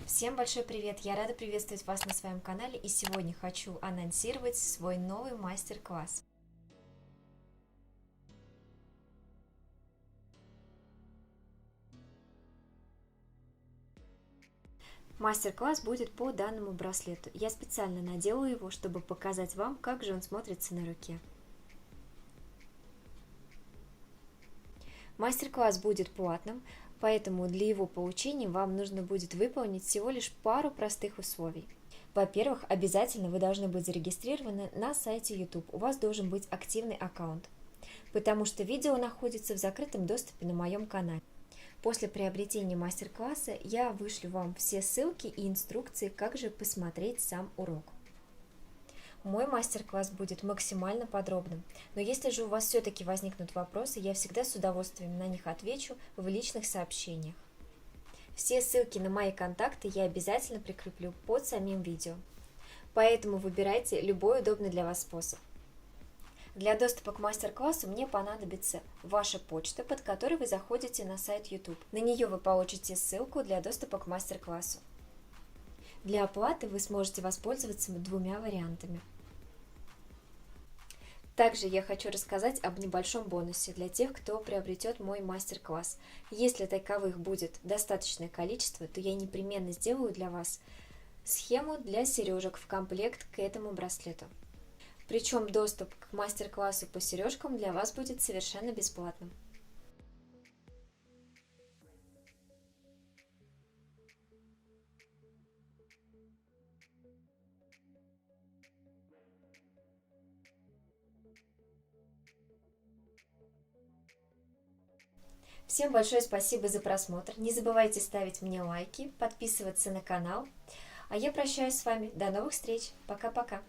Всем большой привет! Я рада приветствовать вас на своем канале, и сегодня хочу анонсировать свой новый мастер-класс. Мастер-класс будет по данному браслету. Я специально надела его, чтобы показать вам, как же он смотрится на руке. Мастер-класс будет платным, поэтому для его получения вам нужно будет выполнить всего лишь пару простых условий. Во-первых, обязательно вы должны быть зарегистрированы на сайте YouTube. У вас должен быть активный аккаунт, потому что видео находится в закрытом доступе на моем канале. После приобретения мастер-класса я вышлю вам все ссылки и инструкции, как же посмотреть сам урок. Мой мастер-класс будет максимально подробным, но если же у вас все-таки возникнут вопросы, я всегда с удовольствием на них отвечу в личных сообщениях. Все ссылки на мои контакты я обязательно прикреплю под самим видео, поэтому выбирайте любой удобный для вас способ. Для доступа к мастер-классу мне понадобится ваша почта, под которой вы заходите на сайт YouTube. На нее вы получите ссылку для доступа к мастер-классу. Для оплаты вы сможете воспользоваться двумя вариантами. Также я хочу рассказать об небольшом бонусе для тех, кто приобретет мой мастер-класс. Если таковых будет достаточное количество, то я непременно сделаю для вас схему для сережек в комплект к этому браслету. Причем доступ к мастер-классу по сережкам для вас будет совершенно бесплатным. Всем большое спасибо за просмотр. Не забывайте ставить мне лайки, подписываться на канал. А я прощаюсь с вами. До новых встреч. Пока-пока.